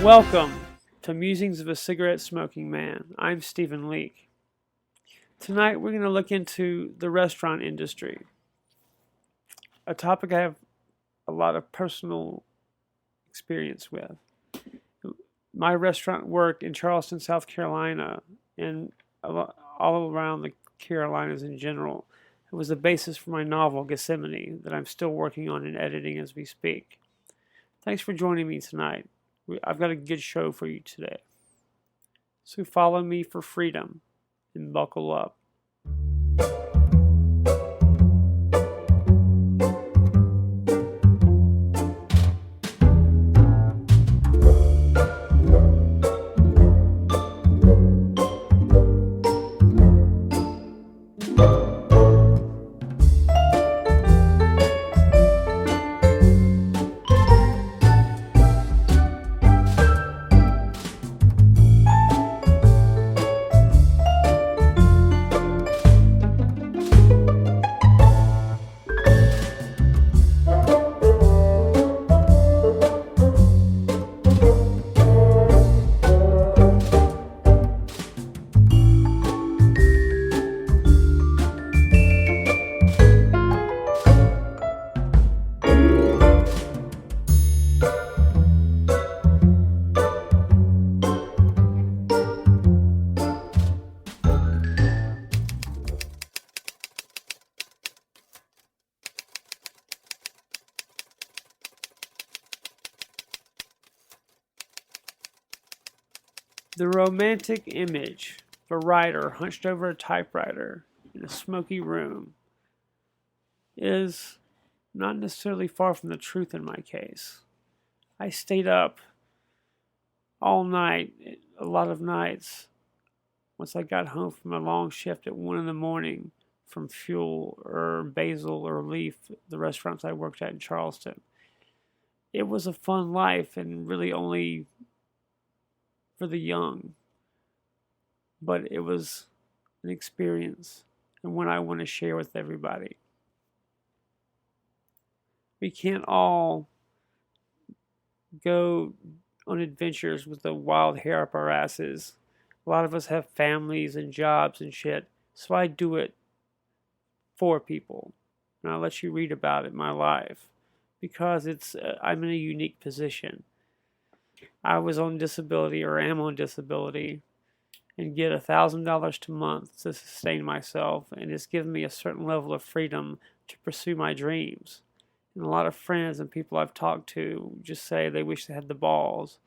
Welcome to Musings of a Cigarette Smoking Man. I'm Stephen Leake. Tonight we're going to look into the restaurant industry, a topic I have a lot of personal experience with. My restaurant work in Charleston, South Carolina, and all around the Carolinas in general, it was the basis for my novel, Gethsemane, that I'm still working on and editing as we speak. Thanks for joining me tonight. I've got a good show for you today. So follow me for freedom and buckle up. The romantic image of a writer hunched over a typewriter in a smoky room is not necessarily far from the truth in my case. I stayed up all night, a lot of nights, once I got home from a long shift at 1 in the morning from Fuel or Basil or Leaf, the restaurants I worked at in Charleston. It was a fun life and really only for the young, but it was an experience and one I want to share with everybody. We can't all go on adventures with the wild hair up our asses. A lot of us have families and jobs and shit, so I do it for people, and I'll let you read about it in my life because I'm in a unique position. I was on disability or am on disability and get $1,000 a month to sustain myself, and it's given me a certain level of freedom to pursue my dreams. And a lot of friends and people I've talked to just say they wish they had the balls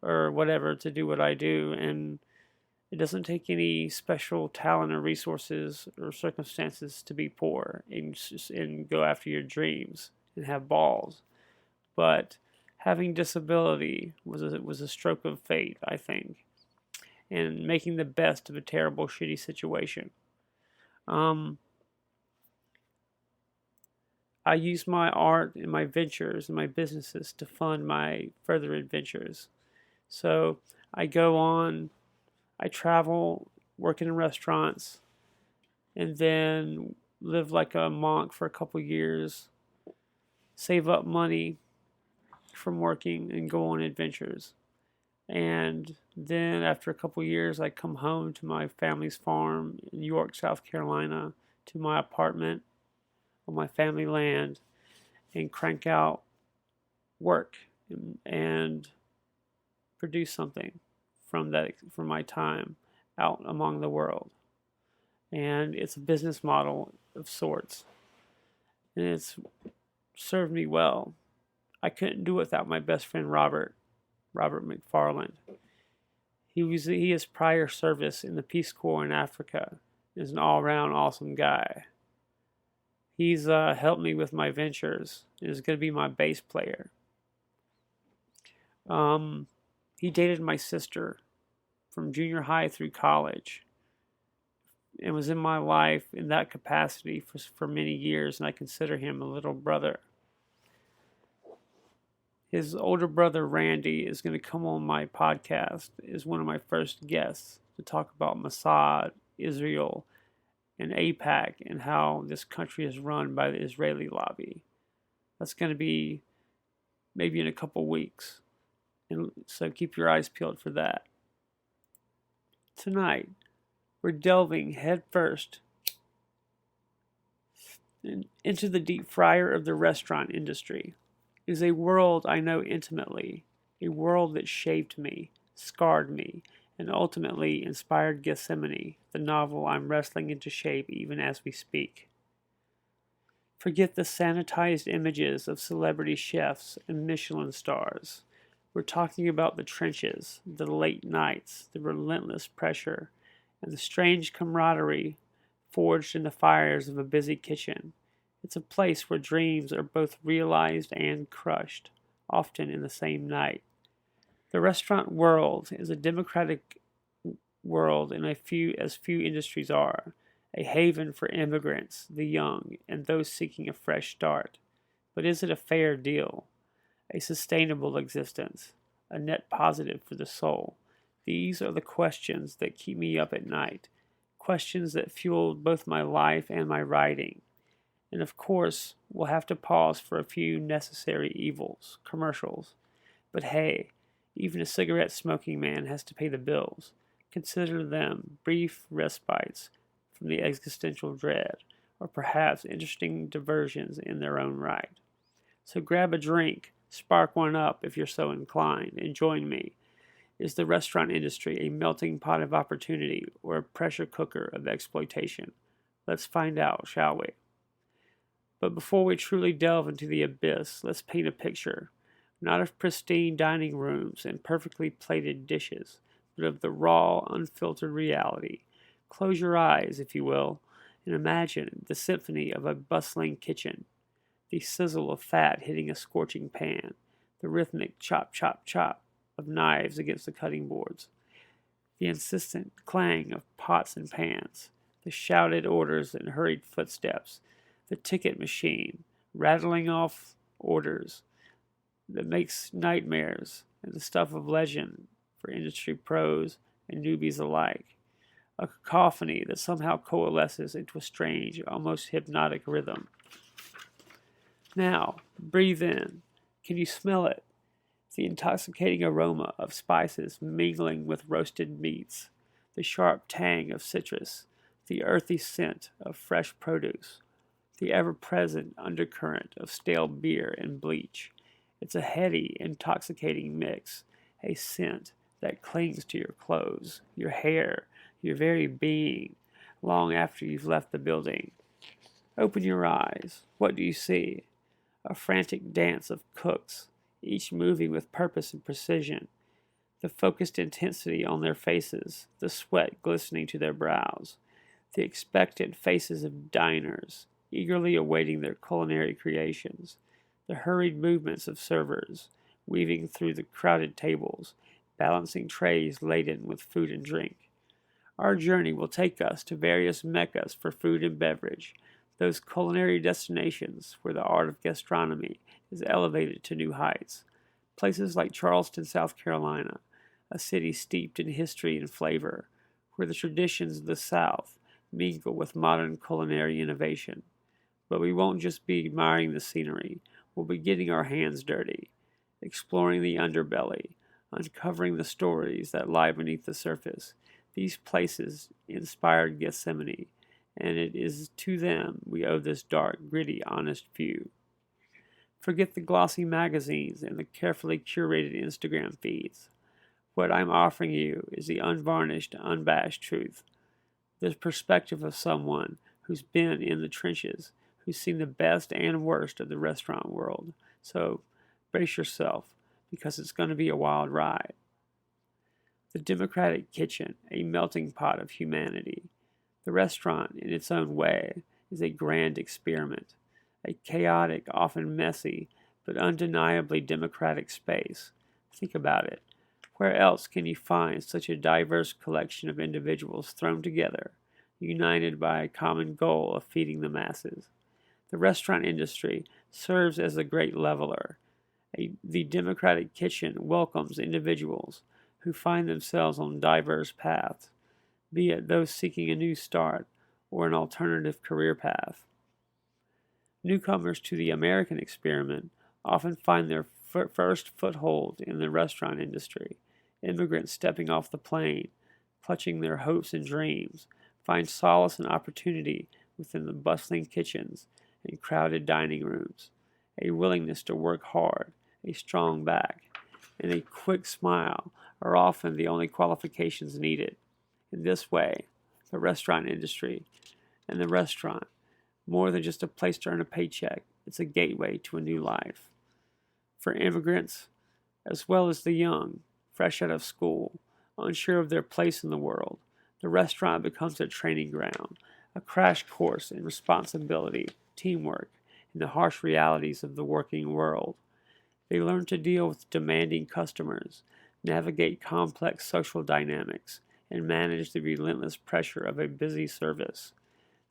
or whatever to do what I do, and it doesn't take any special talent or resources or circumstances to be poor and go after your dreams and have balls. But having disability was a stroke of fate, I think, and making the best of a terrible, shitty situation. I use my art and my ventures and my businesses to fund my further adventures. So I go on, I travel, work in restaurants, and then live like a monk for a couple years, save up money from working and go on adventures. And then after a couple years, I come home to my family's farm in York, South Carolina, to my apartment on my family land, and crank out work and produce something from my time out among the world. And it's a business model of sorts, and it's served me well. I couldn't do it without my best friend Robert McFarland. He has prior service in the Peace Corps in Africa. Is an all-around awesome guy. He's helped me with my ventures and is going to be my bass player. He dated my sister from junior high through college and was in my life in that capacity for many years, and I consider him a little brother. His older brother, Randy, is going to come on my podcast as one of my first guests to talk about Mossad, Israel, and AIPAC, and how this country is run by the Israeli lobby. That's going to be maybe in a couple weeks. And so keep your eyes peeled for that. Tonight, we're delving headfirst into the deep fryer of the restaurant industry. It is a world I know intimately, a world that shaped me, scarred me, and ultimately inspired Gethsemane, the novel I'm wrestling into shape even as we speak. Forget the sanitized images of celebrity chefs and Michelin stars. We're talking about the trenches, the late nights, the relentless pressure, and the strange camaraderie forged in the fires of a busy kitchen. It's a place where dreams are both realized and crushed, often in the same night. The restaurant world is a democratic world in few industries are, a haven for immigrants, the young, and those seeking a fresh start. But is it a fair deal? A sustainable existence? A net positive for the soul? These are the questions that keep me up at night, questions that fueled both my life and my writing. And of course, we'll have to pause for a few necessary evils, commercials. But hey, even a cigarette-smoking man has to pay the bills. Consider them brief respites from the existential dread, or perhaps interesting diversions in their own right. So grab a drink, spark one up if you're so inclined, and join me. Is the restaurant industry a melting pot of opportunity or a pressure cooker of exploitation? Let's find out, shall we? But before we truly delve into the abyss, let's paint a picture, not of pristine dining rooms and perfectly plated dishes, but of the raw, unfiltered reality. Close your eyes, if you will, and imagine the symphony of a bustling kitchen, the sizzle of fat hitting a scorching pan, the rhythmic chop, chop, chop of knives against the cutting boards, the insistent clang of pots and pans, the shouted orders and hurried footsteps, the ticket machine rattling off orders that makes nightmares and the stuff of legend for industry pros and newbies alike. A cacophony that somehow coalesces into a strange, almost hypnotic rhythm. Now, breathe in. Can you smell it? The intoxicating aroma of spices mingling with roasted meats, the sharp tang of citrus, the earthy scent of fresh produce, the ever-present undercurrent of stale beer and bleach. It's a heady, intoxicating mix, a scent that clings to your clothes, your hair, your very being, long after you've left the building. Open your eyes. What do you see? A frantic dance of cooks, each moving with purpose and precision, the focused intensity on their faces, the sweat glistening to their brows, the expectant faces of diners, eagerly awaiting their culinary creations, the hurried movements of servers, weaving through the crowded tables, balancing trays laden with food and drink. Our journey will take us to various meccas for food and beverage, those culinary destinations where the art of gastronomy is elevated to new heights. Places like Charleston, South Carolina, a city steeped in history and flavor, where the traditions of the South mingle with modern culinary innovation. But we won't just be admiring the scenery, we'll be getting our hands dirty, exploring the underbelly, uncovering the stories that lie beneath the surface. These places inspired Gethsemane, and it is to them we owe this dark, gritty, honest view. Forget the glossy magazines and the carefully curated Instagram feeds. What I'm offering you is the unvarnished, unabashed truth, the perspective of someone who's been in the trenches, who's seen the best and worst of the restaurant world. So brace yourself, because it's going to be a wild ride. The democratic kitchen, a melting pot of humanity. The restaurant, in its own way, is a grand experiment, a chaotic, often messy, but undeniably democratic space. Think about it. Where else can you find such a diverse collection of individuals thrown together, united by a common goal of feeding the masses? The restaurant industry serves as a great leveler. The democratic kitchen welcomes individuals who find themselves on diverse paths, be it those seeking a new start or an alternative career path. Newcomers to the American experiment often find their first foothold in the restaurant industry. Immigrants stepping off the plane, clutching their hopes and dreams, find solace and opportunity within the bustling kitchens and crowded dining rooms. A willingness to work hard, a strong back, and a quick smile are often the only qualifications needed. In this way, the restaurant industry and the restaurant, more than just a place to earn a paycheck, it's a gateway to a new life. For immigrants, as well as the young, fresh out of school, unsure of their place in the world, the restaurant becomes a training ground, a crash course in responsibility, teamwork, and the harsh realities of the working world. They learn to deal with demanding customers, navigate complex social dynamics, and manage the relentless pressure of a busy service.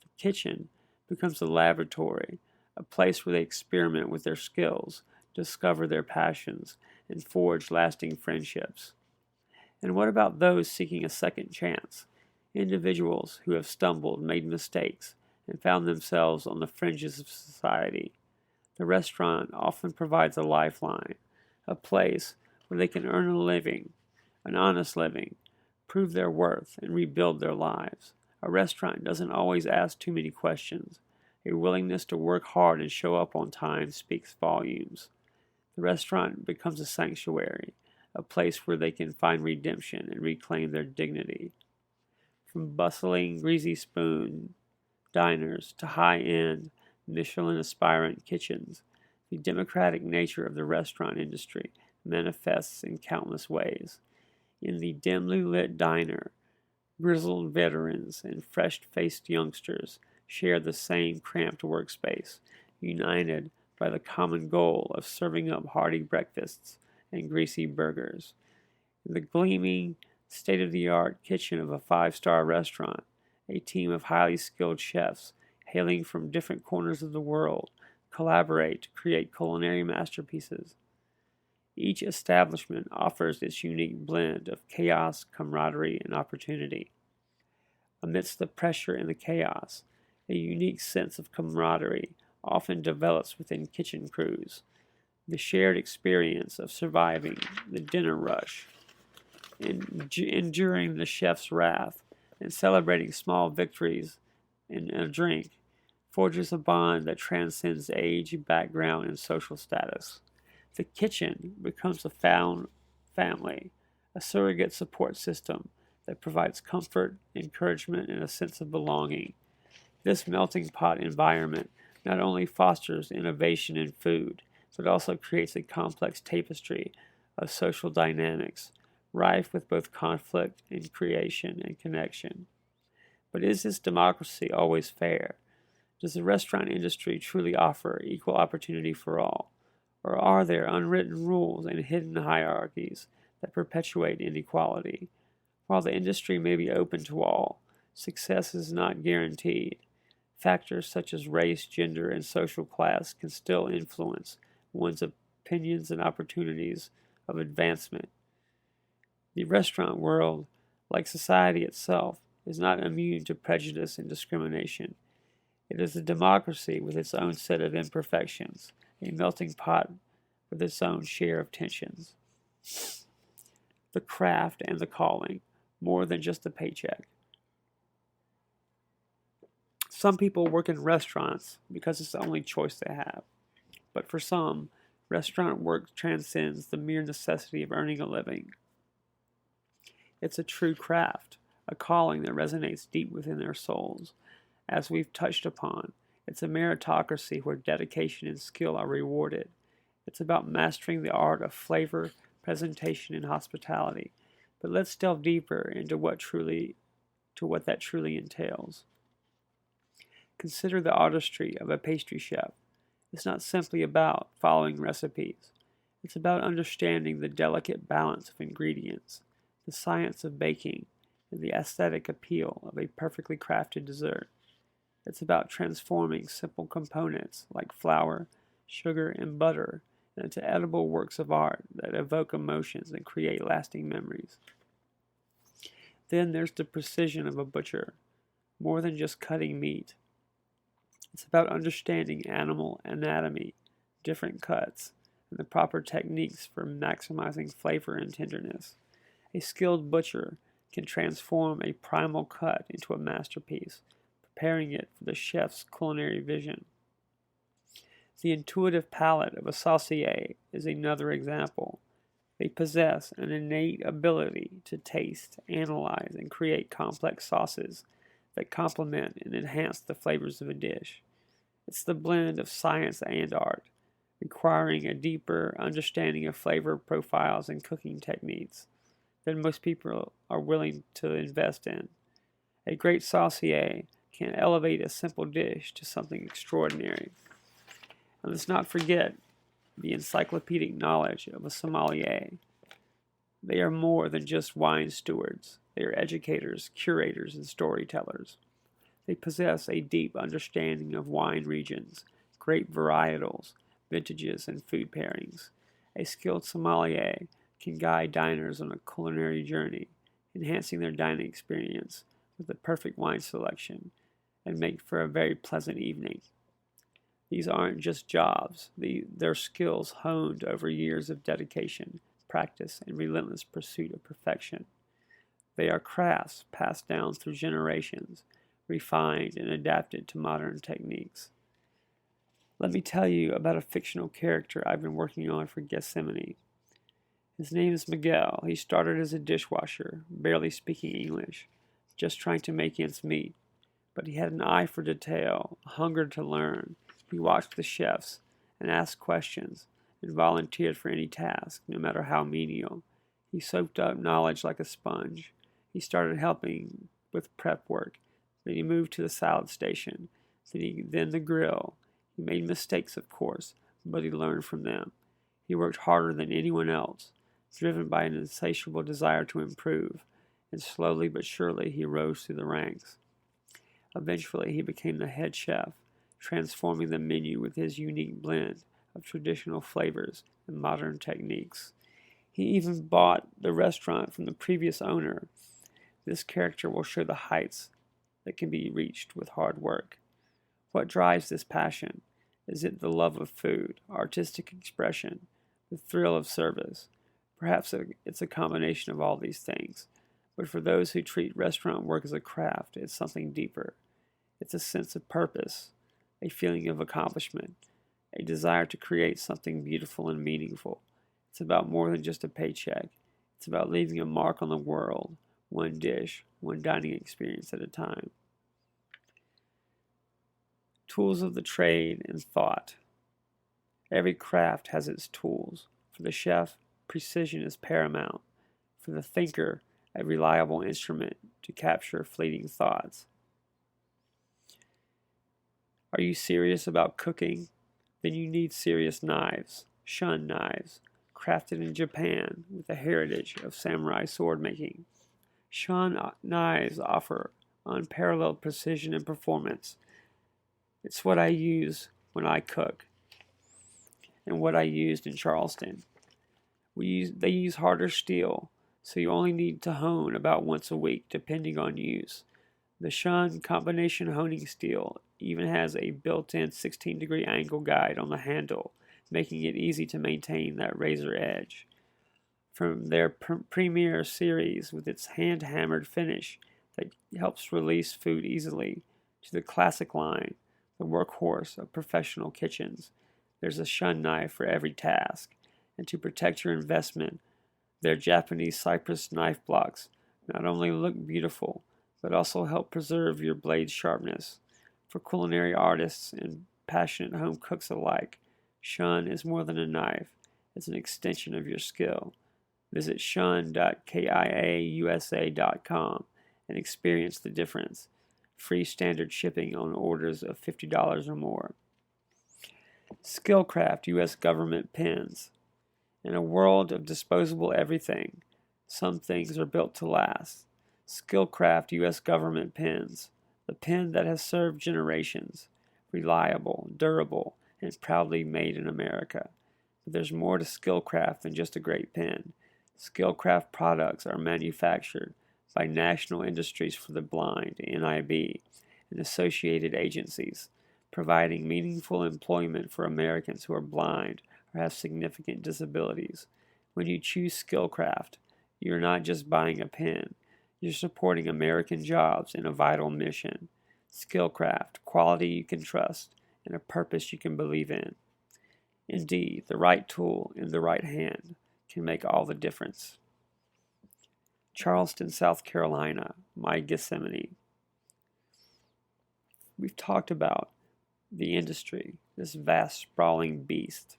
The kitchen becomes a laboratory, a place where they experiment with their skills, discover their passions, and forge lasting friendships. And what about those seeking a second chance? Individuals who have stumbled, made mistakes, and found themselves on the fringes of society. The restaurant often provides a lifeline, a place where they can earn a living, an honest living, prove their worth, and rebuild their lives. A restaurant doesn't always ask too many questions. A willingness to work hard and show up on time speaks volumes. The restaurant becomes a sanctuary, a place where they can find redemption and reclaim their dignity. From bustling, greasy spoon diners to high-end, Michelin-aspirant kitchens, the democratic nature of the restaurant industry manifests in countless ways. In the dimly lit diner, grizzled veterans and fresh-faced youngsters share the same cramped workspace, united by the common goal of serving up hearty breakfasts and greasy burgers. In the gleaming, state-of-the-art kitchen of a five-star restaurant, a team of highly skilled chefs hailing from different corners of the world collaborate to create culinary masterpieces. Each establishment offers its unique blend of chaos, camaraderie, and opportunity. Amidst the pressure and the chaos, a unique sense of camaraderie often develops within kitchen crews. The shared experience of surviving the dinner rush, enduring the chef's wrath, and celebrating small victories in a drink forges a bond that transcends age, background, and social status. The kitchen becomes a found family, a surrogate support system that provides comfort, encouragement, and a sense of belonging. This melting pot environment not only fosters innovation in food, but also creates a complex tapestry of social dynamics, rife with both conflict and creation and connection. But is this democracy always fair? Does the restaurant industry truly offer equal opportunity for all? Or are there unwritten rules and hidden hierarchies that perpetuate inequality? While the industry may be open to all, success is not guaranteed. Factors such as race, gender, and social class can still influence one's opinions and opportunities of advancement. The restaurant world, like society itself, is not immune to prejudice and discrimination. It is a democracy with its own set of imperfections, a melting pot with its own share of tensions. The craft and the calling, more than just a paycheck. Some people work in restaurants because it's the only choice they have. But for some, restaurant work transcends the mere necessity of earning a living. It's a true craft, a calling that resonates deep within their souls. As we've touched upon, it's a meritocracy where dedication and skill are rewarded. It's about mastering the art of flavor, presentation, and hospitality. But let's delve deeper into what that truly entails. Consider the artistry of a pastry chef. It's not simply about following recipes. It's about understanding the delicate balance of ingredients, the science of baking, and the aesthetic appeal of a perfectly crafted dessert. It's about transforming simple components like flour, sugar, and butter into edible works of art that evoke emotions and create lasting memories. Then there's the precision of a butcher, more than just cutting meat. It's about understanding animal anatomy, different cuts, and the proper techniques for maximizing flavor and tenderness. A skilled butcher can transform a primal cut into a masterpiece, preparing it for the chef's culinary vision. The intuitive palate of a saucier is another example. They possess an innate ability to taste, analyze, and create complex sauces that complement and enhance the flavors of a dish. It's the blend of science and art, requiring a deeper understanding of flavor profiles and cooking techniques than most people are willing to invest in. A great saucier can elevate a simple dish to something extraordinary. And let's not forget the encyclopedic knowledge of a sommelier. They are more than just wine stewards. They are educators, curators, and storytellers. They possess a deep understanding of wine regions, grape varietals, vintages, and food pairings. A skilled sommelier can guide diners on a culinary journey, enhancing their dining experience with the perfect wine selection and make for a very pleasant evening. These aren't just jobs, they're skills honed over years of dedication, practice, and relentless pursuit of perfection. They are crafts passed down through generations, refined and adapted to modern techniques. Let me tell you about a fictional character I've been working on for Gethsemane. His name is Miguel. He started as a dishwasher, barely speaking English, just trying to make ends meet. But he had an eye for detail, a hunger to learn. He watched the chefs and asked questions and volunteered for any task, no matter how menial. He soaked up knowledge like a sponge. He started helping with prep work. Then he moved to the salad station. Then the grill. He made mistakes, of course, but he learned from them. He worked harder than anyone else, driven by an insatiable desire to improve, and slowly but surely he rose through the ranks. Eventually he became the head chef, transforming the menu with his unique blend of traditional flavors and modern techniques. He even bought the restaurant from the previous owner. This character will show the heights that can be reached with hard work. What drives this passion? Is it the love of food, artistic expression, the thrill of service? Perhaps it's a combination of all these things. But for those who treat restaurant work as a craft, it's something deeper. It's a sense of purpose, a feeling of accomplishment, a desire to create something beautiful and meaningful. It's about more than just a paycheck. It's about leaving a mark on the world, one dish, one dining experience at a time. Tools of the trade and thought. Every craft has its tools. For the chef, precision is paramount. For the thinker, a reliable instrument to capture fleeting thoughts. Are you serious about cooking? Then you need serious knives, shun knives, crafted in Japan with a heritage of samurai sword making. Shun knives offer unparalleled precision and performance. It's what I use when I cook, and what I used in Charleston. They use harder steel, so you only need to hone about once a week, depending on use. The Shun combination honing steel even has a built-in 16-degree angle guide on the handle, making it easy to maintain that razor edge. From their premier series with its hand-hammered finish that helps release food easily, to the classic line, the workhorse of professional kitchens, there's a Shun knife for every task. And to protect your investment, their Japanese cypress knife blocks not only look beautiful, but also help preserve your blade's sharpness. For culinary artists and passionate home cooks alike, Shun is more than a knife, it's an extension of your skill. Visit shun.kiausa.com and experience the difference. Free standard shipping on orders of $50 or more. Skillcraft U.S. government pens. In a world of disposable everything, some things are built to last. Skillcraft U.S. government pens. The pen that has served generations. Reliable, durable, and proudly made in America. But there's more to Skillcraft than just a great pen. Skillcraft products are manufactured by National Industries for the Blind, NIB, and associated agencies, providing meaningful employment for Americans who are blind or have significant disabilities. When you choose Skillcraft, you're not just buying a pen, you're supporting American jobs in a vital mission. Skillcraft, quality you can trust, and a purpose you can believe in. Indeed, the right tool in the right hand can make all the difference. Charleston, South Carolina, my Gethsemane. We've talked about the industry, this vast sprawling beast,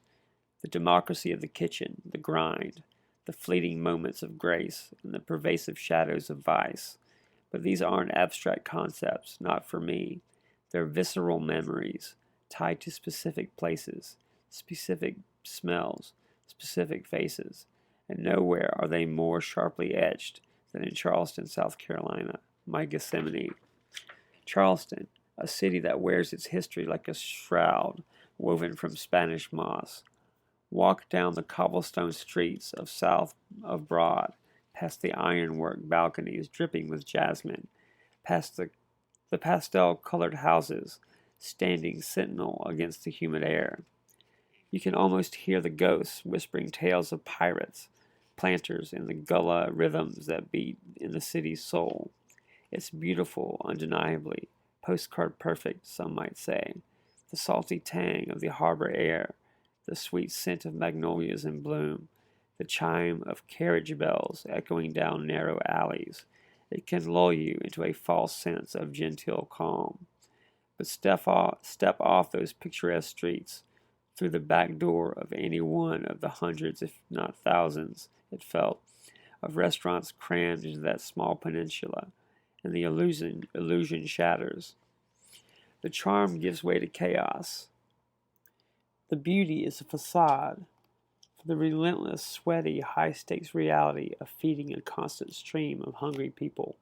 the democracy of the kitchen, the grind, the fleeting moments of grace, and the pervasive shadows of vice. But these aren't abstract concepts, not for me. They're visceral memories tied to specific places, specific smells, specific faces, and nowhere are they more sharply etched than in Charleston, South Carolina, my Gethsemane. Charleston, a city that wears its history like a shroud woven from Spanish moss. Walk down the cobblestone streets of South of Broad, past the ironwork balconies dripping with jasmine, past the pastel-colored houses standing sentinel against the humid air. You can almost hear the ghosts whispering tales of pirates, planters, and the gullah rhythms that beat in the city's soul. It's beautiful, undeniably, postcard perfect, some might say. The salty tang of the harbor air, the sweet scent of magnolias in bloom, the chime of carriage bells echoing down narrow alleys. It can lull you into a false sense of genteel calm. But step off those picturesque streets, through the back door of any one of the hundreds, if not thousands, it felt, of restaurants crammed into that small peninsula, and the illusion shatters. The charm gives way to chaos. The beauty is a facade for the relentless, sweaty, high-stakes reality of feeding a constant stream of hungry people.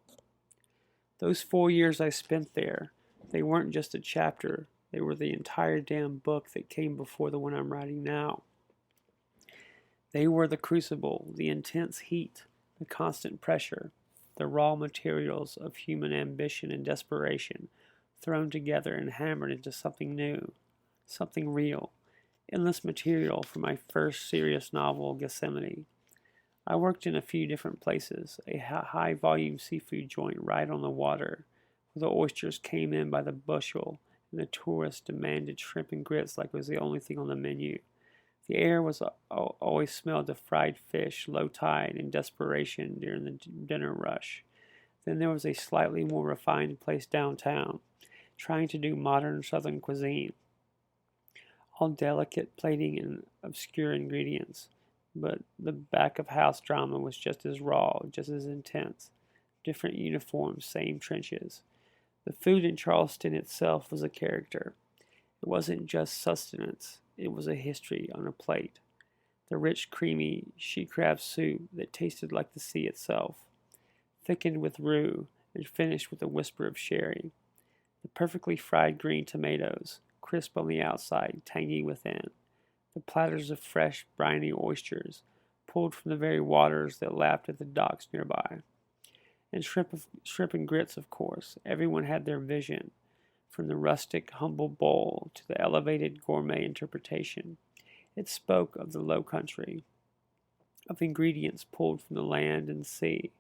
Those 4 years I spent there, they weren't just a chapter, they were the entire damn book that came before the one I'm writing now. They were the crucible, the intense heat, the constant pressure, the raw materials of human ambition and desperation, thrown together and hammered into something new, something real, endless material for my first serious novel, Gethsemane. I worked in a few different places, a high-volume seafood joint right on the water, where the oysters came in by the bushel, and the tourists demanded shrimp and grits like it was the only thing on the menu. The air always smelled of fried fish, low tide, and desperation during the dinner rush. Then there was a slightly more refined place downtown, trying to do modern Southern cuisine. All delicate plating and obscure ingredients, but the back-of-house drama was just as raw, just as intense. Different uniforms, same trenches. The food in Charleston itself was a character. It wasn't just sustenance, it was a history on a plate. The rich, creamy she-crab soup that tasted like the sea itself, thickened with roux and finished with a whisper of sherry. The perfectly fried green tomatoes, crisp on the outside, tangy within. The platters of fresh, briny oysters, pulled from the very waters that lapped at the docks nearby. And shrimp and grits, of course. Everyone had their vision, from the rustic, humble bowl to the elevated gourmet interpretation. It spoke of the low country, of ingredients pulled from the land and sea,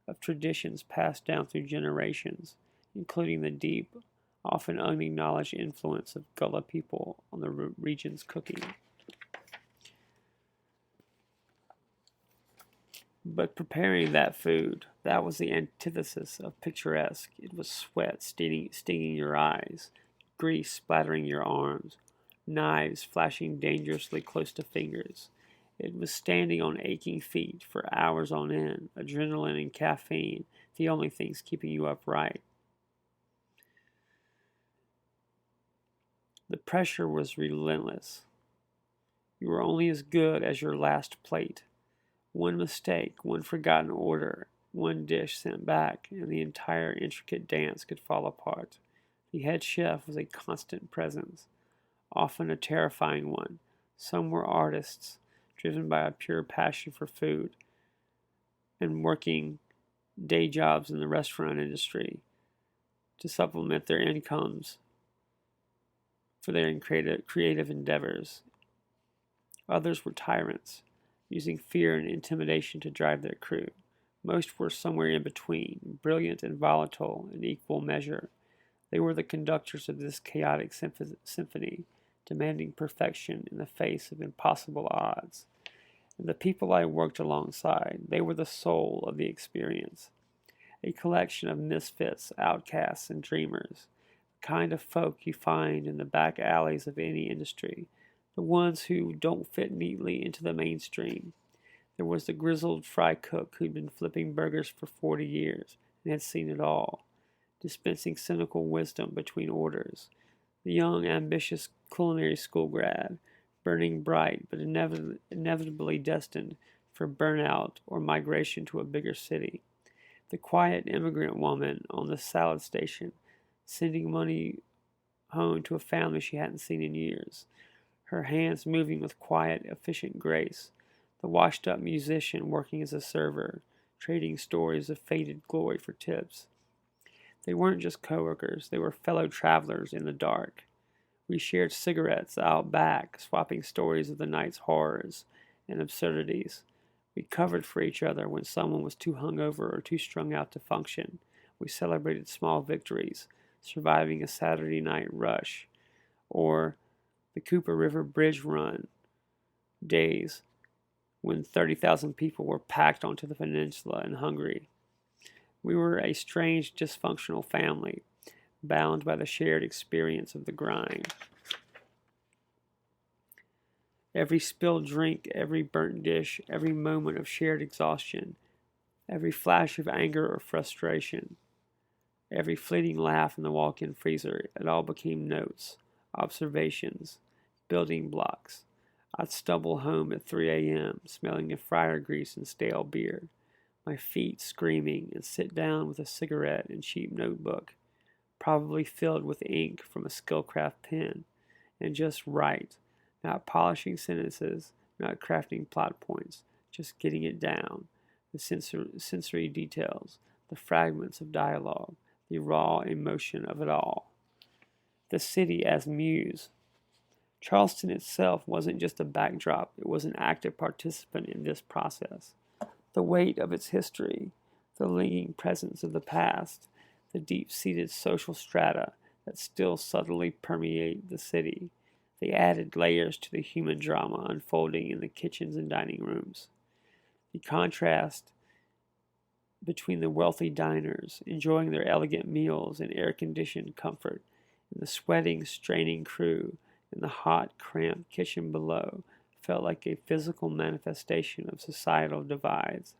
of traditions passed down through generations, including the deep, often unacknowledged influence of Gullah people on the region's cooking. But preparing that food, that was the antithesis of picturesque. It was sweat stinging your eyes, grease splattering your arms, knives flashing dangerously close to fingers. It was standing on aching feet for hours on end, adrenaline and caffeine, the only things keeping you upright. The pressure was relentless. You were only as good as your last plate. One mistake, one forgotten order, one dish sent back, and the entire intricate dance could fall apart. The head chef was a constant presence, often a terrifying one. Some were artists, driven by a pure passion for food, and working day jobs in the restaurant industry to supplement their incomes for their creative endeavors. Others were tyrants, using fear and intimidation to drive their crew. Most were somewhere in between, brilliant and volatile in equal measure. They were the conductors of this chaotic symphony, demanding perfection in the face of impossible odds. And the people I worked alongside, they were the soul of the experience. A collection of misfits, outcasts, and dreamers, the kind of folk you find in the back alleys of any industry, the ones who don't fit neatly into the mainstream. There was the grizzled fry cook who'd been flipping burgers for 40 years and had seen it all, dispensing cynical wisdom between orders. The young, ambitious culinary school grad, burning bright but inevitably destined for burnout or migration to a bigger city. The quiet immigrant woman on the salad station, sending money home to a family she hadn't seen in years, her hands moving with quiet, efficient grace. The washed-up musician working as a server, trading stories of faded glory for tips. They weren't just coworkers, they were fellow travelers in the dark. We shared cigarettes out back, swapping stories of the night's horrors and absurdities. We covered for each other when someone was too hungover or too strung out to function. We celebrated small victories, surviving a Saturday night rush, or the Cooper River Bridge Run days when 30,000 people were packed onto the peninsula and hungry. We were a strange, dysfunctional family, bound by the shared experience of the grind. Every spilled drink, every burnt dish, every moment of shared exhaustion, every flash of anger or frustration, every fleeting laugh in the walk-in freezer, it all became notes, observations, building blocks. I'd stumble home at 3 a.m., smelling of fryer grease and stale beer, my feet screaming, and sit down with a cigarette and cheap notebook, probably filled with ink from a Skillcraft pen, and just write, not polishing sentences, not crafting plot points, just getting it down, the sensory details, the fragments of dialogue, the raw emotion of it all. The city as muse. Charleston itself wasn't just a backdrop, it was an active participant in this process. The weight of its history, the lingering presence of the past, the deep-seated social strata that still subtly permeate the city, they added layers to the human drama unfolding in the kitchens and dining rooms. The contrast between the wealthy diners enjoying their elegant meals in air-conditioned comfort and the sweating, straining crew in the hot, cramped kitchen below felt like a physical manifestation of societal divides.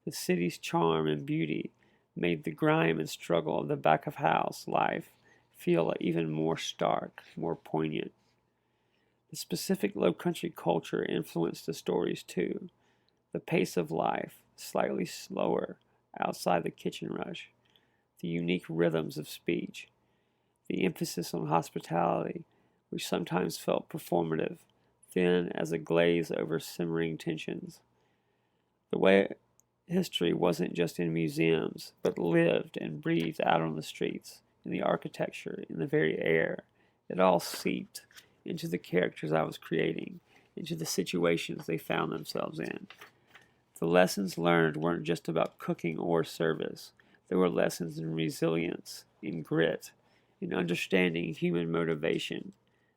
The city's charm and beauty made the grime and struggle of the back-of-house life feel even more stark, more poignant. The specific low-country culture influenced the stories too. The pace of life, slightly slower outside the kitchen rush, the unique rhythms of speech, the emphasis on hospitality, which sometimes felt performative, thin as a glaze over simmering tensions. The way history wasn't just in museums, but lived and breathed out on the streets, in the architecture, in the very air. It all seeped into the characters I was creating, into the situations they found themselves in. The lessons learned weren't just about cooking or service. There were lessons in resilience, in grit, in understanding human motivation,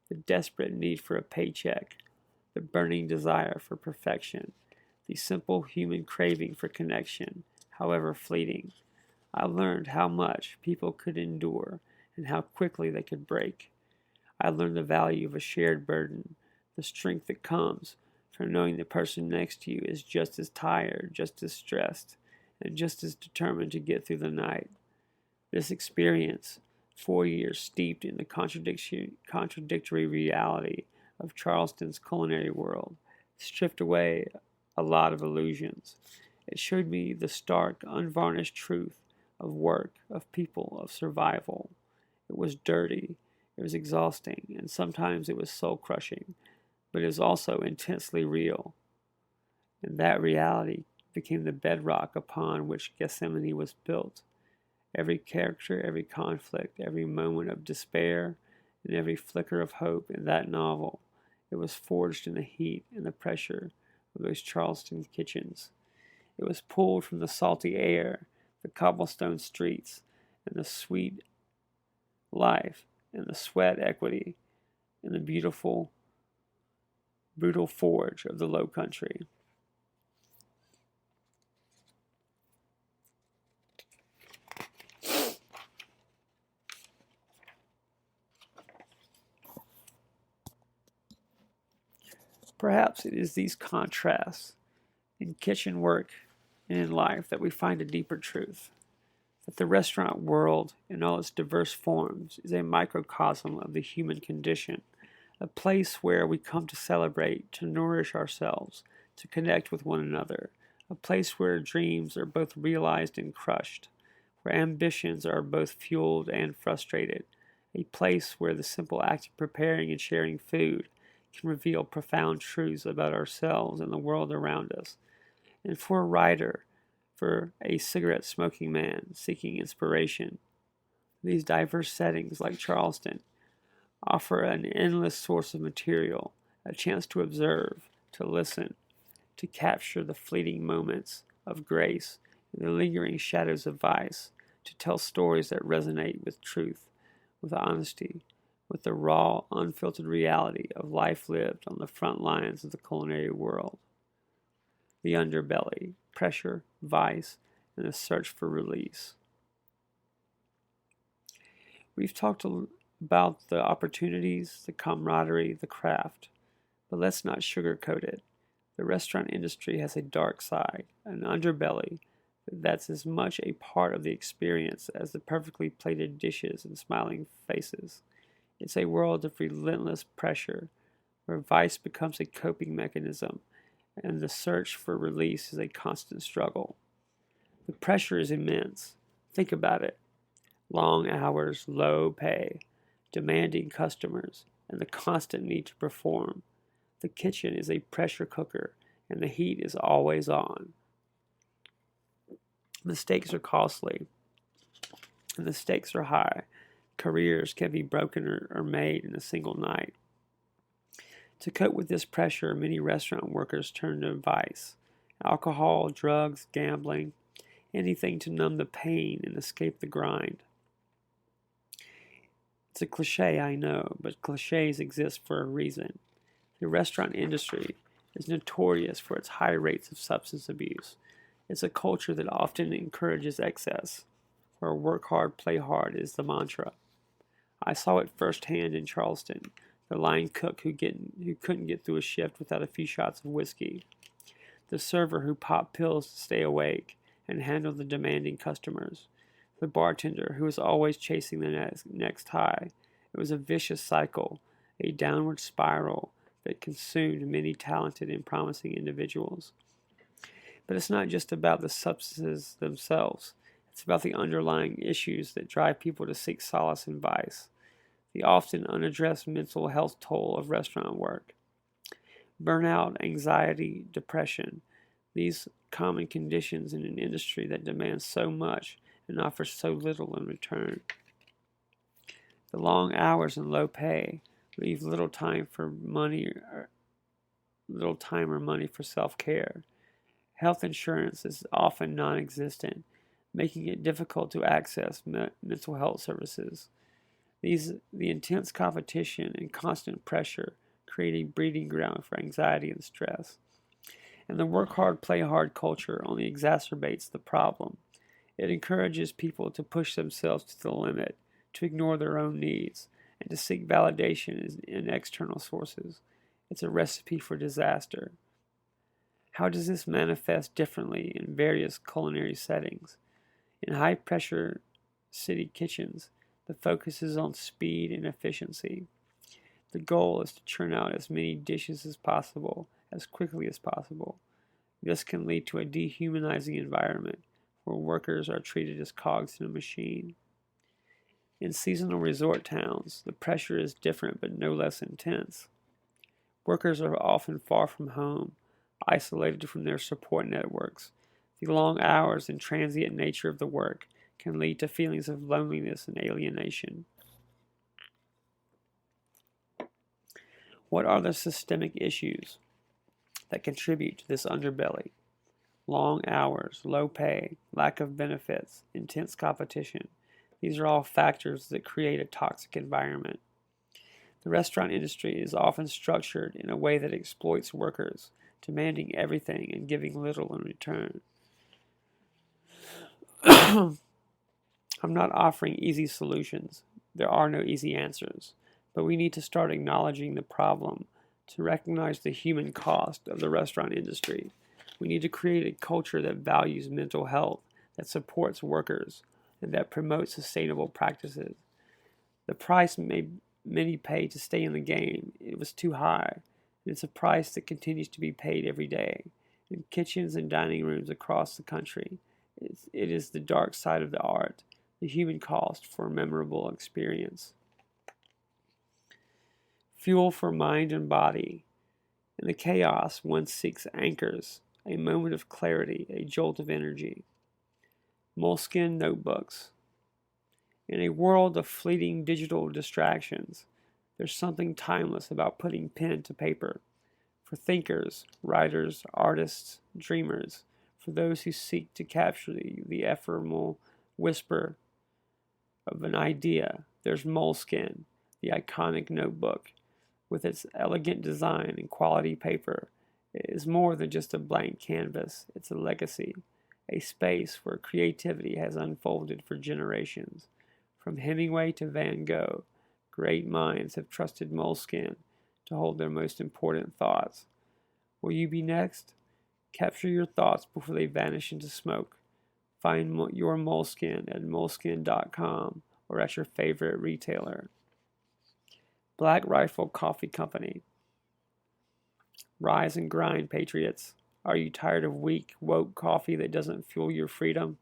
the desperate need for a paycheck, the burning desire for perfection, the simple human craving for connection, however fleeting. I learned how much people could endure and how quickly they could break. I learned the value of a shared burden, the strength that comes from knowing the person next to you is just as tired, just as stressed, and just as determined to get through the night. This experience, 4 years steeped in the contradictory reality of Charleston's culinary world, stripped away a lot of illusions. It showed me the stark, unvarnished truth of work, of people, of survival. It was dirty, it was exhausting, and sometimes it was soul crushing, but it was also intensely real. And that reality became the bedrock upon which Gethsemane was built. Every character, every conflict, every moment of despair, and every flicker of hope in that novel, it was forged in the heat and the pressure of those Charleston kitchens. It was pulled from the salty air, the cobblestone streets, and the sweet life, and the sweat equity, and the beautiful, brutal forge of the Low Country. Perhaps it is these contrasts in kitchen work and in life that we find a deeper truth, that the restaurant world in all its diverse forms is a microcosm of the human condition, a place where we come to celebrate, to nourish ourselves, to connect with one another, a place where dreams are both realized and crushed, where ambitions are both fueled and frustrated, a place where the simple act of preparing and sharing food can reveal profound truths about ourselves and the world around us. And for a writer, for a cigarette smoking man seeking inspiration, these diverse settings like Charleston offer an endless source of material, a chance to observe, to listen, to capture the fleeting moments of grace and the lingering shadows of vice, to tell stories that resonate with truth, with honesty, with the raw, unfiltered reality of life lived on the front lines of the culinary world. The underbelly, pressure, vice, and the search for release. We've talked about the opportunities, the camaraderie, the craft, but let's not sugarcoat it. The restaurant industry has a dark side, an underbelly that's as much a part of the experience as the perfectly plated dishes and smiling faces. It's a world of relentless pressure, where vice becomes a coping mechanism, and the search for release is a constant struggle. The pressure is immense. Think about it. Long hours, low pay, demanding customers, and the constant need to perform. The kitchen is a pressure cooker, and the heat is always on. Mistakes are costly, and the stakes are high. Careers can be broken or made in a single night. To cope with this pressure, many restaurant workers turn to vice, alcohol, drugs, gambling, anything to numb the pain and escape the grind. It's a cliche, I know, but cliches exist for a reason. The restaurant industry is notorious for its high rates of substance abuse. It's a culture that often encourages excess, where work hard, play hard is the mantra. I saw it firsthand in Charleston, the line cook who couldn't get through a shift without a few shots of whiskey, the server who popped pills to stay awake and handled the demanding customers, the bartender who was always chasing the next high. It was a vicious cycle, a downward spiral that consumed many talented and promising individuals. But it's not just about the substances themselves. It's about the underlying issues that drive people to seek solace in vice, the often unaddressed mental health toll of restaurant work. Burnout, anxiety, depression, these common conditions in an industry that demands so much and offers so little in return. The long hours and low pay leave little time or money for self-care. Health insurance is often non-existent, making it difficult to access mental health services. The intense competition and constant pressure create a breeding ground for anxiety and stress. And the work hard, play hard culture only exacerbates the problem. It encourages people to push themselves to the limit, to ignore their own needs, and to seek validation in external sources. It's a recipe for disaster. How does this manifest differently in various culinary settings? In high-pressure city kitchens, the focus is on speed and efficiency. The goal is to churn out as many dishes as possible, as quickly as possible. This can lead to a dehumanizing environment where workers are treated as cogs in a machine. In seasonal resort towns, the pressure is different but no less intense. Workers are often far from home, isolated from their support networks. The long hours and transient nature of the work can lead to feelings of loneliness and alienation. What are the systemic issues that contribute to this underbelly? Long hours, low pay, lack of benefits, intense competition. These are all factors that create a toxic environment. The restaurant industry is often structured in a way that exploits workers, demanding everything and giving little in return. I'm not offering easy solutions. There are no easy answers, but we need to start acknowledging the problem to recognize the human cost of the restaurant industry. We need to create a culture that values mental health, that supports workers, and that promotes sustainable practices. The price many pay to stay in the game, it was too high, and it's a price that continues to be paid every day in kitchens and dining rooms across the country. It is the dark side of the art, the human cost for a memorable experience. Fuel for mind and body. In the chaos, one seeks anchors, a moment of clarity, a jolt of energy. Moleskin notebooks. In a world of fleeting digital distractions, there's something timeless about putting pen to paper. For thinkers, writers, artists, dreamers, for those who seek to capture the ephemeral whisper of an idea, there's Moleskin, the iconic notebook. With its elegant design and quality paper, it is more than just a blank canvas, it's a legacy, a space where creativity has unfolded for generations. From Hemingway to Van Gogh, great minds have trusted Moleskin to hold their most important thoughts. Will you be next? Capture your thoughts before they vanish into smoke. Find your Moleskin at moleskin.com or at your favorite retailer. Black Rifle Coffee Company. Rise and grind, patriots. Are you tired of weak, woke coffee that doesn't fuel your freedom?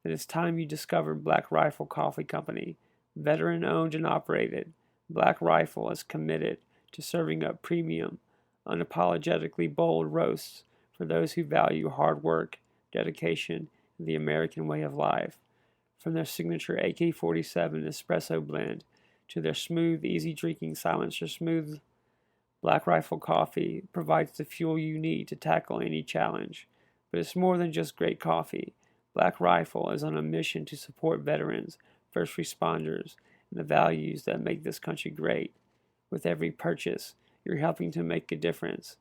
Then it's time you discovered Black Rifle Coffee Company. Veteran owned and operated, Black Rifle is committed to serving up premium, unapologetically bold roasts for those who value hard work, dedication, and the American way of life. From their signature AK-47 espresso blend to their smooth, easy-drinking Silencer Smooth, Black Rifle Coffee provides the fuel you need to tackle any challenge. But it's more than just great coffee. Black Rifle is on a mission to support veterans, first responders, and the values that make this country great. With every purchase, you're helping to make a difference.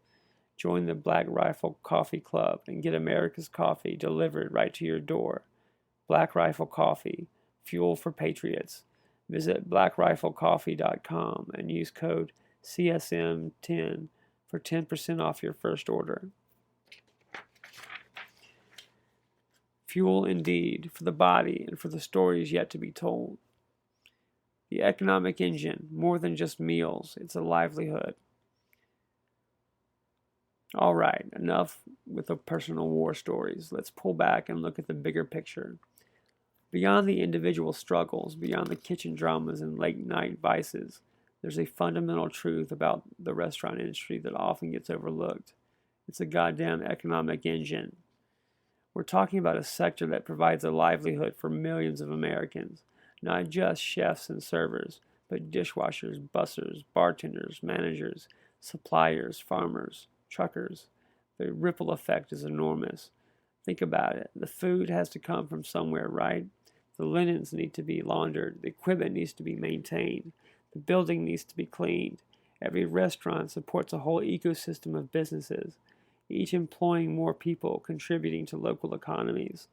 Join the Black Rifle Coffee Club and get America's coffee delivered right to your door. Black Rifle Coffee, fuel for patriots. Visit blackriflecoffee.com and use code CSM10 for 10% off your first order. Fuel indeed, for the body and for the stories yet to be told. The economic engine, more than just meals, it's a livelihood. All right, enough with the personal war stories. Let's pull back and look at the bigger picture. Beyond the individual struggles, beyond the kitchen dramas and late-night vices, there's a fundamental truth about the restaurant industry that often gets overlooked. It's a goddamn economic engine. We're talking about a sector that provides a livelihood for millions of Americans, not just chefs and servers, but dishwashers, bussers, bartenders, managers, suppliers, farmers, truckers. The ripple effect is enormous. Think about it. The food has to come from somewhere, right? The linens need to be laundered. The equipment needs to be maintained. The building needs to be cleaned. Every restaurant supports a whole ecosystem of businesses, each employing more people, contributing to local economies.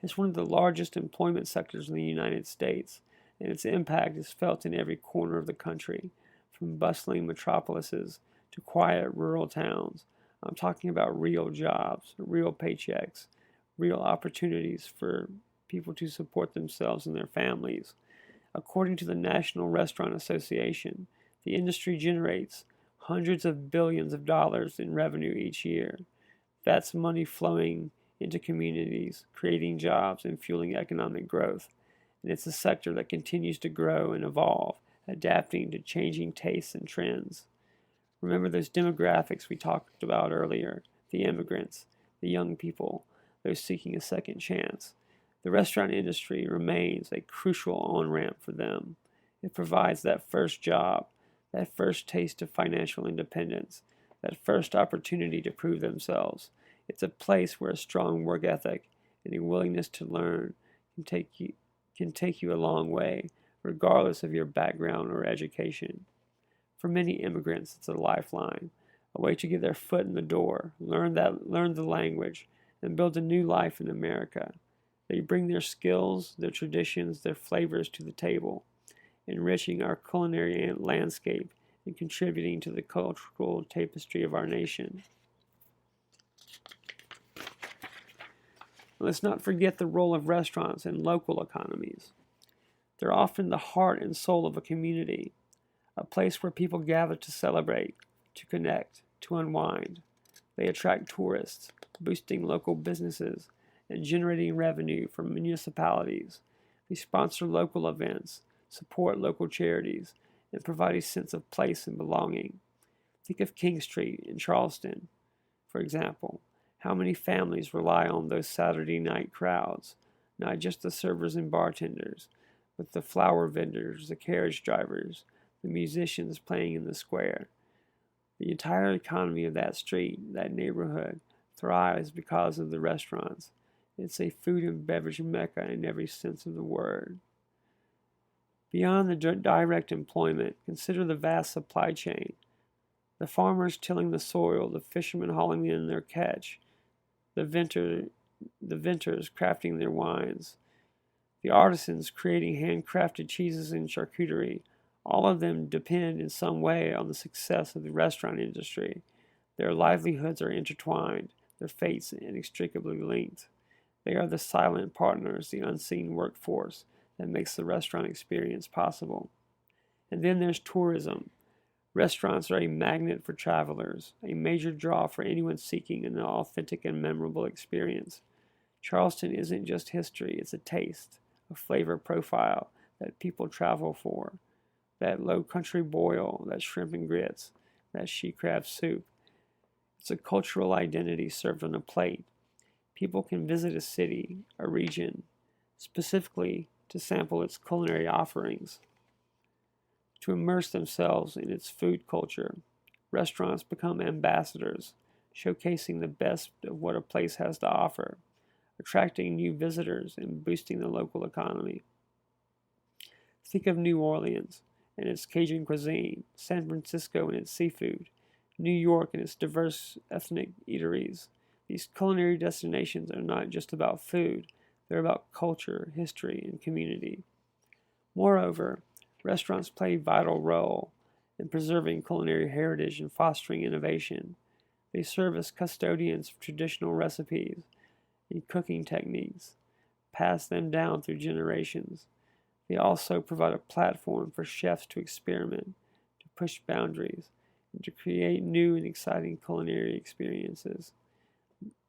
It's one of the largest employment sectors in the United States. and its impact is felt in every corner of the country, from bustling metropolises to quiet rural towns. I'm talking about real jobs, real paychecks, real opportunities for people to support themselves and their families. According to the National Restaurant Association, the industry generates hundreds of billions of dollars in revenue each year. That's money flowing into communities, creating jobs and fueling economic growth. And it's a sector that continues to grow and evolve, adapting to changing tastes and trends. Remember those demographics we talked about earlier, the immigrants, the young people, those seeking a second chance. The restaurant industry remains a crucial on-ramp for them. It provides that first job, that first taste of financial independence, that first opportunity to prove themselves. It's a place where a strong work ethic and a willingness to learn can take you a long way, regardless of your background or education. For many immigrants, it's a lifeline, a way to get their foot in the door, learn the language, and build a new life in America. They bring their skills, their traditions, their flavors to the table, enriching our culinary landscape and contributing to the cultural tapestry of our nation. Let's not forget the role of restaurants in local economies. They're often the heart and soul of a community, a place where people gather to celebrate, to connect, to unwind. They attract tourists, boosting local businesses and generating revenue for municipalities. They sponsor local events, support local charities, and provide a sense of place and belonging. Think of King Street in Charleston, for example. How many families rely on those Saturday night crowds, not just the servers and bartenders, but the flower vendors, the carriage drivers, the musicians playing in the square. The entire economy of that street, that neighborhood, thrives because of the restaurants. It's a food and beverage mecca in every sense of the word. Beyond the direct employment, consider the vast supply chain. The farmers tilling the soil, the fishermen hauling in their catch, the vintners crafting their wines, the artisans creating handcrafted cheeses and charcuterie. All of them depend in some way on the success of the restaurant industry. Their livelihoods are intertwined, their fates inextricably linked. They are the silent partners, the unseen workforce that makes the restaurant experience possible. And then there's tourism. Restaurants are a magnet for travelers, a major draw for anyone seeking an authentic and memorable experience. Charleston isn't just history, it's a taste, a flavor profile that people travel for. That low country boil, that shrimp and grits, that she crab soup. It's a cultural identity served on a plate. People can visit a city, a region, specifically to sample its culinary offerings, to immerse themselves in its food culture. Restaurants become ambassadors, showcasing the best of what a place has to offer, attracting new visitors and boosting the local economy. Think of New Orleans and its Cajun cuisine, San Francisco and its seafood, New York and its diverse ethnic eateries. These culinary destinations are not just about food, they're about culture, history, and community. Moreover, restaurants play a vital role in preserving culinary heritage and fostering innovation. They serve as custodians of traditional recipes and cooking techniques, pass them down through generations. They also provide a platform for chefs to experiment, to push boundaries, and to create new and exciting culinary experiences.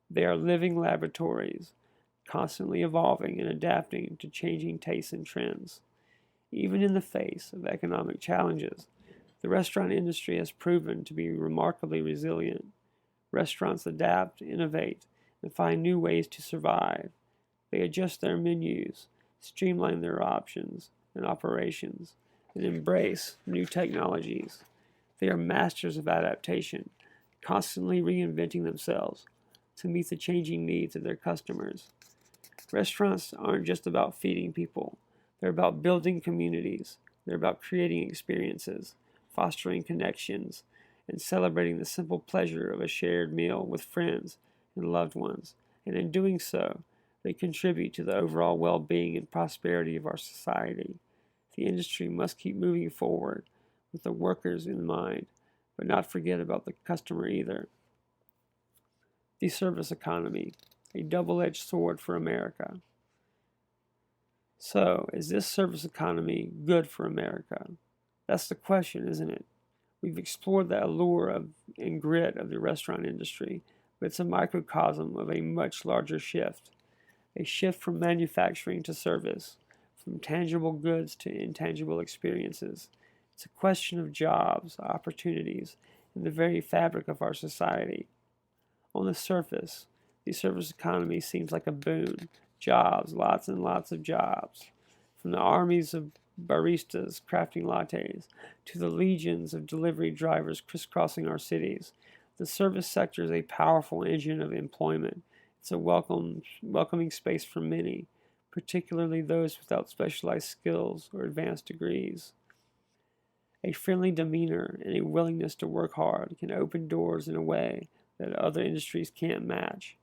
They are living laboratories, constantly evolving and adapting to changing tastes and trends. Even in the face of economic challenges, the restaurant industry has proven to be remarkably resilient. Restaurants adapt, innovate, and find new ways to survive. They adjust their menus, streamline their options and operations, and embrace new technologies. They are masters of adaptation, constantly reinventing themselves to meet the changing needs of their customers. Restaurants aren't just about feeding people. They're about building communities. They're about creating experiences, fostering connections, and celebrating the simple pleasure of a shared meal with friends and loved ones. And in doing so, they contribute to the overall well-being and prosperity of our society. The industry must keep moving forward with the workers in mind, but not forget about the customer either. The service economy, a double-edged sword for America. So, is this service economy good for America? That's the question, isn't it? We've explored the allure and grit of the restaurant industry, but it's a microcosm of a much larger shift. A shift from manufacturing to service, from tangible goods to intangible experiences. It's a question of jobs, opportunities, and the very fabric of our society. On the surface, the service economy seems like a boon. Jobs, lots and lots of jobs. From the armies of baristas crafting lattes to the legions of delivery drivers crisscrossing our cities, the service sector is a powerful engine of employment. It's a welcoming space for many, particularly those without specialized skills or advanced degrees. A friendly demeanor and a willingness to work hard can open doors in a way that other industries can't match.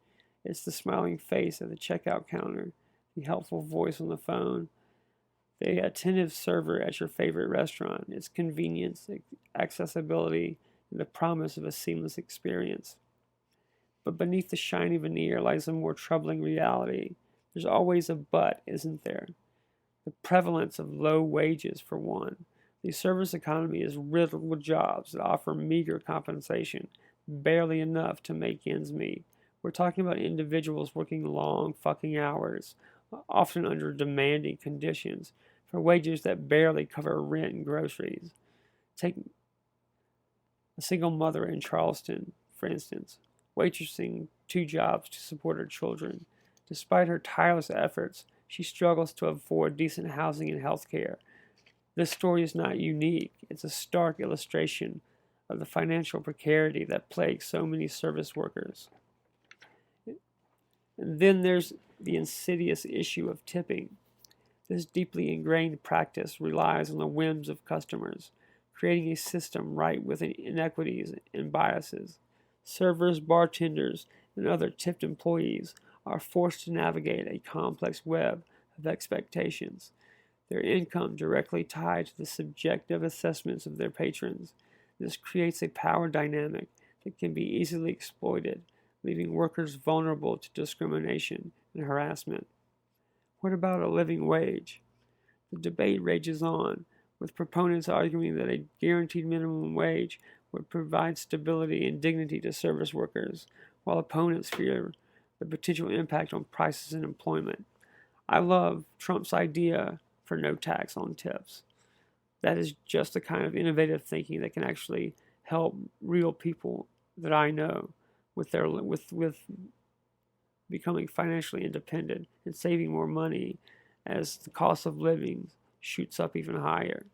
It's the smiling face at the checkout counter, the helpful voice on the phone, the attentive server at your favorite restaurant. It's convenience, accessibility, and the promise of a seamless experience. But beneath the shiny veneer lies a more troubling reality. There's always a but, isn't there? The prevalence of low wages, for one. The service economy is riddled with jobs that offer meager compensation, barely enough to make ends meet. We're talking about individuals working long fucking hours, often under demanding conditions, for wages that barely cover rent and groceries. Take a single mother in Charleston, for instance, waitressing 2 jobs to support her children. Despite her tireless efforts, she struggles to afford decent housing and health care. This story is not unique. It's a stark illustration of the financial precarity that plagues so many service workers. And then there's the insidious issue of tipping. This deeply ingrained practice relies on the whims of customers, creating a system ripe with inequities and biases. Servers, bartenders, and other tipped employees are forced to navigate a complex web of expectations, their income directly tied to the subjective assessments of their patrons. This creates a power dynamic that can be easily exploited, leaving workers vulnerable to discrimination and harassment. What about a living wage? The debate rages on, with proponents arguing that a guaranteed minimum wage would provide stability and dignity to service workers, while opponents fear the potential impact on prices and employment. I love Trump's idea for no tax on tips. That is just the kind of innovative thinking that can actually help real people that I know with becoming financially independent and saving more money as the cost of living shoots up even higher.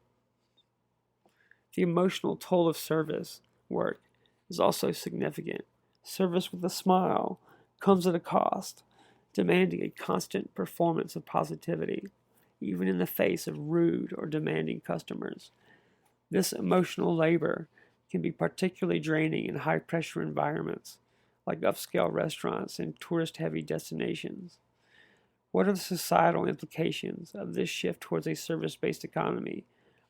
The emotional toll of service work is also significant. Service with a smile comes at a cost, demanding a constant performance of positivity, even in the face of rude or demanding customers. This emotional labor can be particularly draining in high-pressure environments, like upscale restaurants and tourist-heavy destinations. What are the societal implications of this shift towards a service-based economy?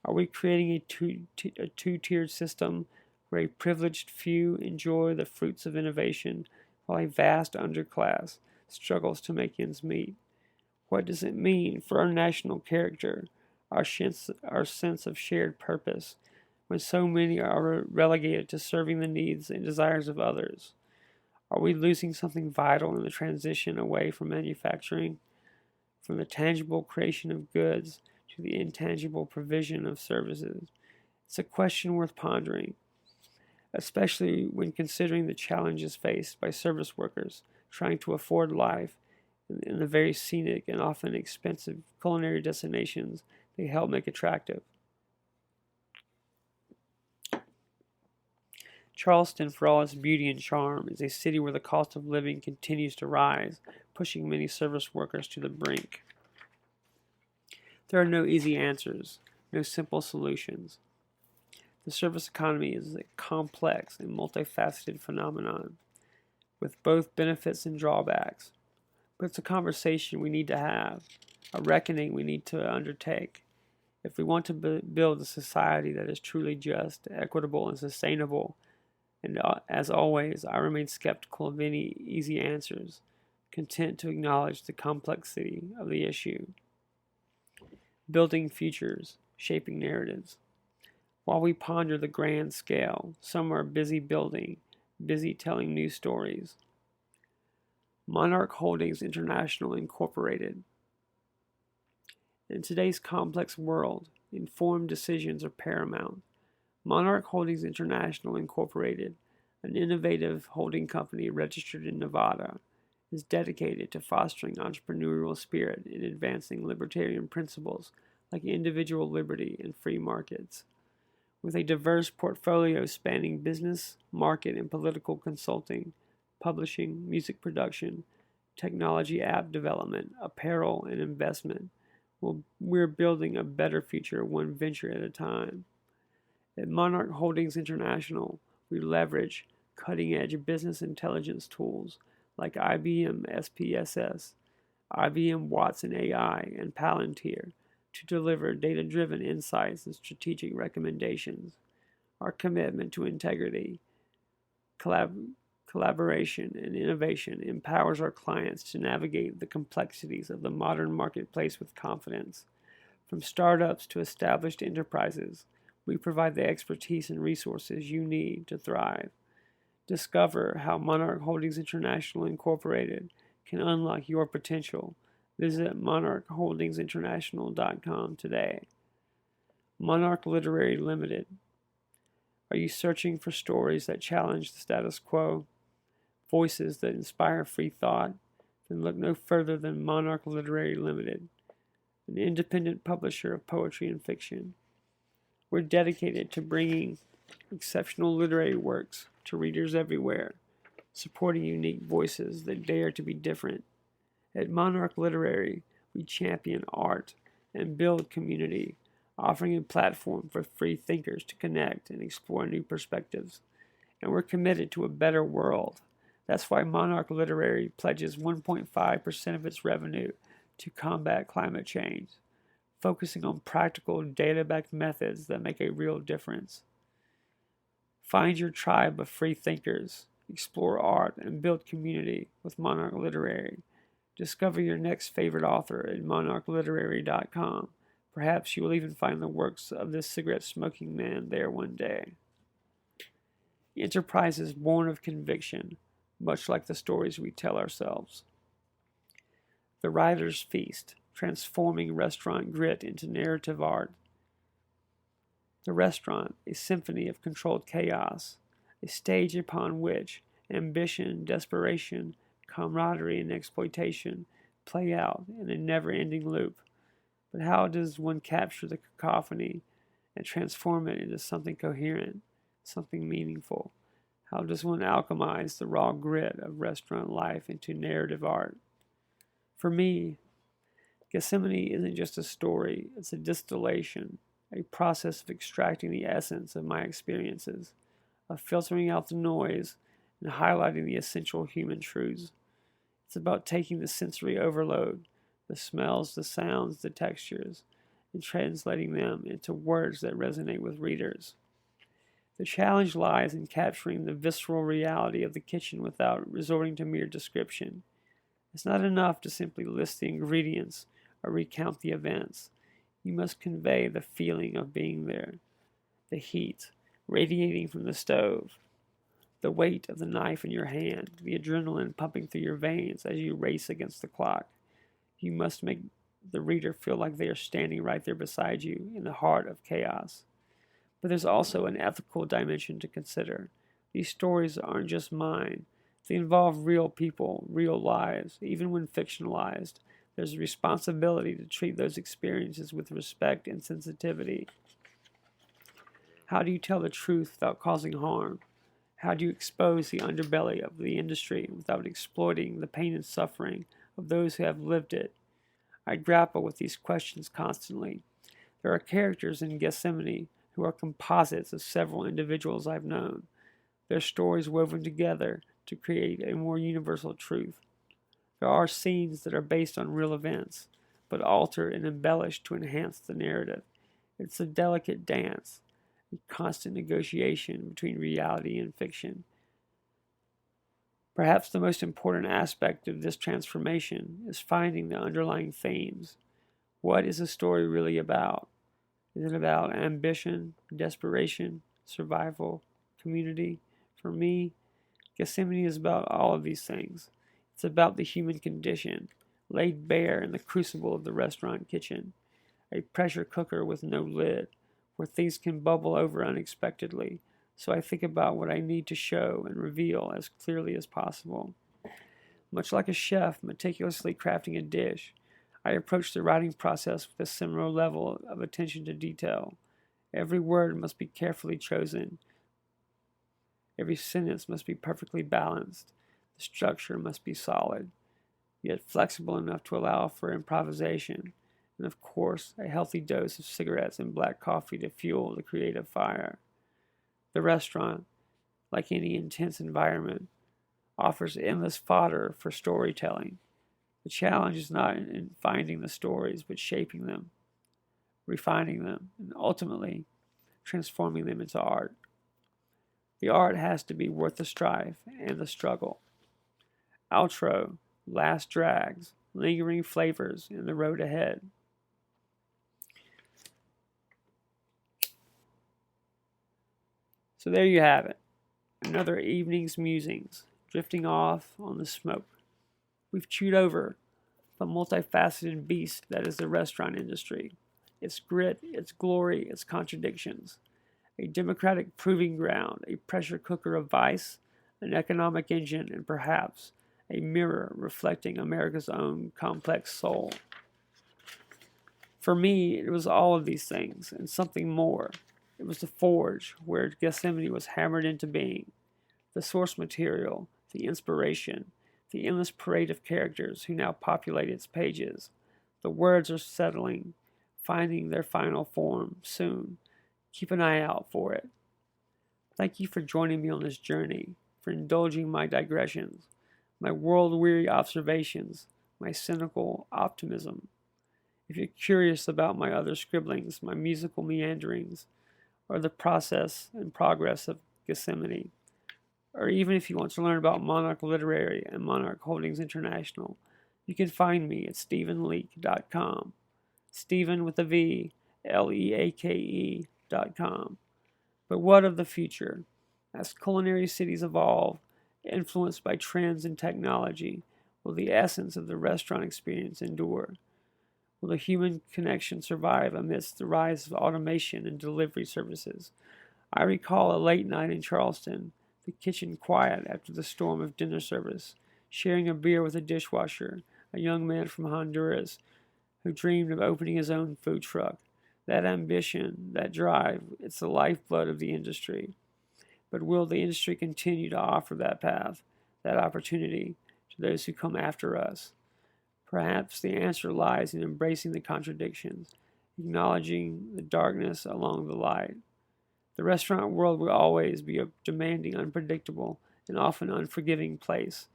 Are we creating a two-tiered system where a privileged few enjoy the fruits of innovation while a vast underclass struggles to make ends meet? What does it mean for our national character, our sense of shared purpose, when so many are relegated to serving the needs and desires of others? Are we losing something vital in the transition away from manufacturing, from the tangible creation of goods to the intangible provision of services? It's a question worth pondering, especially when considering the challenges faced by service workers trying to afford life in the very scenic and often expensive culinary destinations they help make attractive. Charleston, for all its beauty and charm, is a city where the cost of living continues to rise, pushing many service workers to the brink. There are no easy answers, no simple solutions. The service economy is a complex and multifaceted phenomenon, with both benefits and drawbacks. But it's a conversation we need to have, a reckoning we need to undertake. If we want to build a society that is truly just, equitable, and sustainable, and as always, I remain skeptical of any easy answers, content to acknowledge the complexity of the issue. Building futures, shaping narratives. While we ponder the grand scale, some are busy building, busy telling new stories. Monarch Holdings International Incorporated. In today's complex world, informed decisions are paramount. Monarch Holdings International Incorporated, an innovative holding company registered in Nevada, is dedicated to fostering entrepreneurial spirit and advancing libertarian principles like individual liberty and free markets. With a diverse portfolio spanning business, market, and political consulting, publishing, music production, technology app development, apparel, and investment, we're building a better future one venture at a time. At Monarch Holdings International, we leverage cutting-edge business intelligence tools like IBM SPSS, IBM Watson AI, and Palantir to deliver data-driven insights and strategic recommendations. Our commitment to integrity, collaboration, and innovation empowers our clients to navigate the complexities of the modern marketplace with confidence. From startups to established enterprises, we provide the expertise and resources you need to thrive. Discover how Monarch Holdings International Incorporated can unlock your potential. Visit monarchholdingsinternational.com today. Monarch Literary Limited. Are you searching for stories that challenge the status quo? Voices that inspire free thought? Then look no further than Monarch Literary Limited, an independent publisher of poetry and fiction. We're dedicated to bringing exceptional literary works to readers everywhere, supporting unique voices that dare to be different. At Monarch Literary, we champion art and build community, offering a platform for free thinkers to connect and explore new perspectives. And we're committed to a better world. That's why Monarch Literary pledges 1.5% of its revenue to combat climate change, focusing on practical, data-backed methods that make a real difference. Find your tribe of free thinkers, explore art, and build community with Monarch Literary. Discover your next favorite author at monarchliterary.com. Perhaps you will even find the works of this cigarette-smoking man there one day. Enterprises born of conviction, much like the stories we tell ourselves. The Writer's Feast, transforming restaurant grit into narrative art. The restaurant, a symphony of controlled chaos, a stage upon which ambition, desperation, camaraderie, and exploitation play out in a never-ending loop. But how does one capture the cacophony and transform it into something coherent, something meaningful? How does one alchemize the raw grit of restaurant life into narrative art? For me, Gethsemane isn't just a story, it's a distillation, a process of extracting the essence of my experiences, of filtering out the noise and highlighting the essential human truths. It's about taking the sensory overload, the smells, the sounds, the textures, and translating them into words that resonate with readers. The challenge lies in capturing the visceral reality of the kitchen without resorting to mere description. It's not enough to simply list the ingredients or recount the events. You must convey the feeling of being there, the heat radiating from the stove, the weight of the knife in your hand, the adrenaline pumping through your veins as you race against the clock. You must make the reader feel like they are standing right there beside you in the heart of chaos. But there's also an ethical dimension to consider. These stories aren't just mine. They involve real people, real lives. Even when fictionalized, there's a responsibility to treat those experiences with respect and sensitivity. How do you tell the truth without causing harm? How do you expose the underbelly of the industry without exploiting the pain and suffering of those who have lived it? I grapple with these questions constantly. There are characters in Gethsemane who are composites of several individuals I've known, their stories woven together to create a more universal truth. There are scenes that are based on real events, but altered and embellished to enhance the narrative. It's a delicate dance, a constant negotiation between reality and fiction. Perhaps the most important aspect of this transformation is finding the underlying themes. What is a story really about? Is it about ambition, desperation, survival, community? For me, Gethsemane is about all of these things. It's about the human condition, laid bare in the crucible of the restaurant kitchen, a pressure cooker with no lid, where things can bubble over unexpectedly. So I think about what I need to show and reveal as clearly as possible. Much like a chef meticulously crafting a dish, I approach the writing process with a similar level of attention to detail. Every word must be carefully chosen. Every sentence must be perfectly balanced. The structure must be solid, yet flexible enough to allow for improvisation, and of course, a healthy dose of cigarettes and black coffee to fuel the creative fire. The restaurant, like any intense environment, offers endless fodder for storytelling. The challenge is not in finding the stories, but shaping them, refining them, and ultimately transforming them into art. The art has to be worth the strife and the struggle. Outro, last drags, lingering flavors in the road ahead. So there you have it. Another evening's musings, drifting off on the smoke. We've chewed over the multifaceted beast that is the restaurant industry. Its grit, its glory, its contradictions. A democratic proving ground, a pressure cooker of vice, an economic engine, and perhaps a mirror reflecting America's own complex soul. For me, it was all of these things and something more. It was the forge where Gethsemane was hammered into being, the source material, the inspiration, the endless parade of characters who now populate its pages. The words are settling, finding their final form soon. Keep an eye out for it. Thank you for joining me on this journey, for indulging my digressions, my world-weary observations, my cynical optimism. If you're curious about my other scribblings, my musical meanderings, or the process and progress of Gethsemane, or even if you want to learn about Monarch Literary and Monarch Holdings International, you can find me at stephenleake.com. Stephen with a V, Leake.com. But what of the future? As culinary cities evolve, influenced by trends and technology, will the essence of the restaurant experience endure? Will the human connection survive amidst the rise of automation and delivery services? I recall a late night in Charleston, the kitchen quiet after the storm of dinner service, sharing a beer with a dishwasher, a young man from Honduras who dreamed of opening his own food truck. That ambition, that drive, it's the lifeblood of the industry. But will the industry continue to offer that path, that opportunity to those who come after us? Perhaps the answer lies in embracing the contradictions, acknowledging the darkness along the light. The restaurant world will always be a demanding, unpredictable, and often unforgiving place,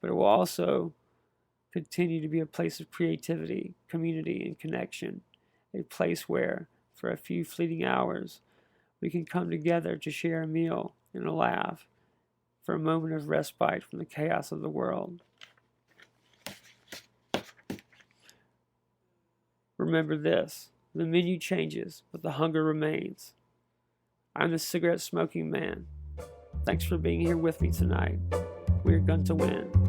but it will also continue to be a place of creativity, community, and connection, a place where, for a few fleeting hours, we can come together to share a meal and a laugh, for a moment of respite from the chaos of the world. Remember this, the menu changes, but the hunger remains. I'm the cigarette smoking man. Thanks for being here with me tonight. We're going to win.